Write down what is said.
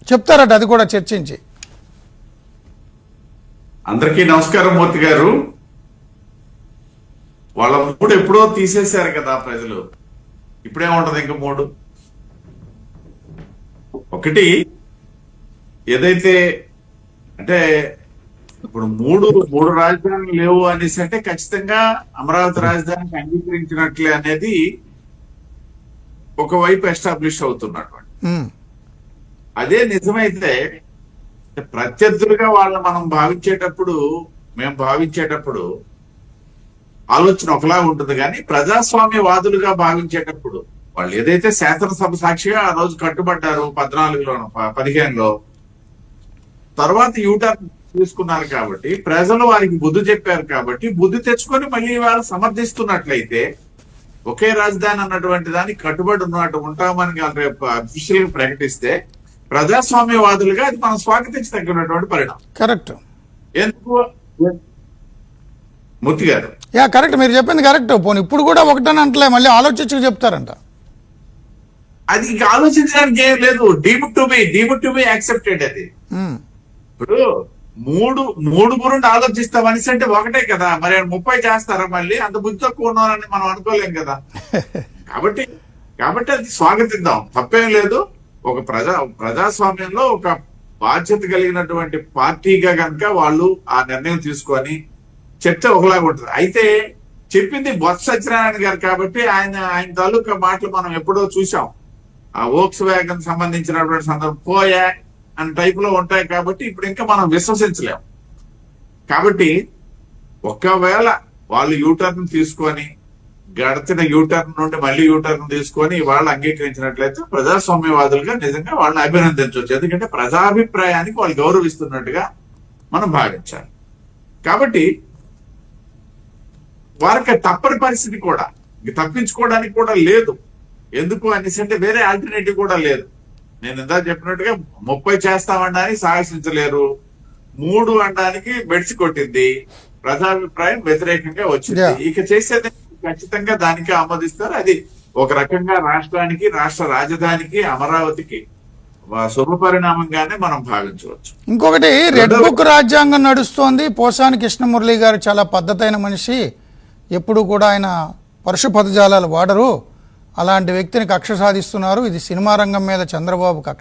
చెప్తారట, అది కూడా చర్చించి. అందరికీ నమస్కారం. మూర్తి గారు, వాళ్ళ మూడు ఎప్పుడో తీసేశారు కదా ప్రజలు. ఇప్పుడేముంటది ఇంకా మూడు? ఒకటి ఏదైతే అంటే ఇప్పుడు మూడు రాజధానులు లేవు అనేసి అంటే ఖచ్చితంగా అమరావతి రాజధానికి అంగీకరించినట్లే అనేది ఒకవైపు ఎస్టాబ్లిష్ అవుతున్నటువంటి. అదే నిజమైతే ప్రత్యర్థులుగా వాళ్ళని మేము భావించేటప్పుడు ఆలోచన ఒకలా ఉంటుంది, కానీ ప్రజాస్వామ్యవాదులుగా భావించేటప్పుడు వాళ్ళు ఏదైతే శాసనసభ సాక్షిగా ఆ రోజు కట్టుబడ్డారు 15లో తర్వాత యూటర్న్ తీసుకున్నారు కాబట్టి ప్రజలు వారికి బుద్ధి చెప్పారు కాబట్టి బుద్ధి తెచ్చుకొని మళ్ళీ వాళ్ళు సమర్థిస్తున్నట్లయితే ఒకే రాజధాని అన్నటువంటి దానికి కట్టుబడి ఉంటామని అఫీషియల్ గా ప్రకటిస్తే ప్రజాస్వామ్యవాదులుగా అది మనం స్వాగతించదగినటువంటి పరిణామం. కరెక్ట్. ఎందుకు మూర్తి గారు? కరెక్ట్, మీరు చెప్పింది కరెక్ట్. పోనీ ఇప్పుడు కూడా ఒకటని అంటలే, మళ్ళీ ఆలోచించి చెప్తారంట. అది ఇంకా ఆలోచించడానికి ఏం లేదు. Deemed to be accepted. అది ఇప్పుడు మూడు గురించి ఆలోచిస్తాం అనేసి అంటే ఒకటే కదా. మరి 30 చేస్తారా? మళ్ళీ అంత బుద్ధి తక్కువ ఉన్నారని మనం అనుకోలేం కదా. కాబట్టి అది స్వాగతిద్దాం, తప్పేం లేదు. ఒక ప్రజాస్వామ్యంలో ఒక బాధ్యత కలిగినటువంటి పార్టీగా కనుక వాళ్ళు ఆ నిర్ణయం తీసుకొని చర్చ ఒకలాగా ఉంటుంది. అయితే చెప్పింది బొత్స సత్యనారాయణ గారు కాబట్టి ఆయన తాలూకా మాటలు మనం ఎప్పుడో చూసాం. ఆ వోక్స్ వ్యాగన్ సంబంధించినటువంటి సందర్భం పోయా అనే టైప్ లో ఉంటాయి కాబట్టి ఇప్పుడు ఇంకా మనం విశ్వసించలేము. కాబట్టి ఒకవేళ వాళ్ళు యూటర్న్ తీసుకొని గడిచిన యూటర్న్ నుండి మళ్ళీ యూటర్న్ తీసుకొని వాళ్ళు అంగీకరించినట్లయితే ప్రజాస్వామ్యవాదులుగా నిజంగా వాళ్ళని అభినందించవచ్చు. ఎందుకంటే ప్రజాభిప్రాయానికి వాళ్ళు గౌరవిస్తున్నట్టుగా మనం భావించాలి. కాబట్టి వారికి తప్పని పరిస్థితి కూడా తప్పించుకోవడానికి కూడా లేదు. ఎందుకు అనేసి అంటే వేరే ఆల్టర్నేటివ్ కూడా లేదు. నేను ఇందాక చెప్పినట్టుగా 30 చేస్తామనడానికి సాహసించలేరు, 3 అనడానికి బెడ్స్ కొట్టింది, ప్రజాభిప్రాయం వ్యతిరేకంగా వచ్చింది. ఇక చేసేది ఖచ్చితంగా దానికి ఆమోదిస్తారు. అది ఒక రకంగా రాష్ట్రానికి, రాష్ట్ర రాజధానికి, అమరావతికి శుభ పరిణామంగానే మనం భావించవచ్చు. ఇంకొకటి, రెడ్ బుక్ రాజ్యాంగం నడుస్తోంది. పోసాని కృష్ణమురళి గారు చాలా పద్ధతైన మనిషి, ఎప్పుడు కూడా ఆయన పరుష పదజాలాలు వాడరు. అలాంటి వ్యక్తిని కక్ష సాధిస్తున్నారు. ఇది సినిమా రంగం మీద చంద్రబాబు కక్ష.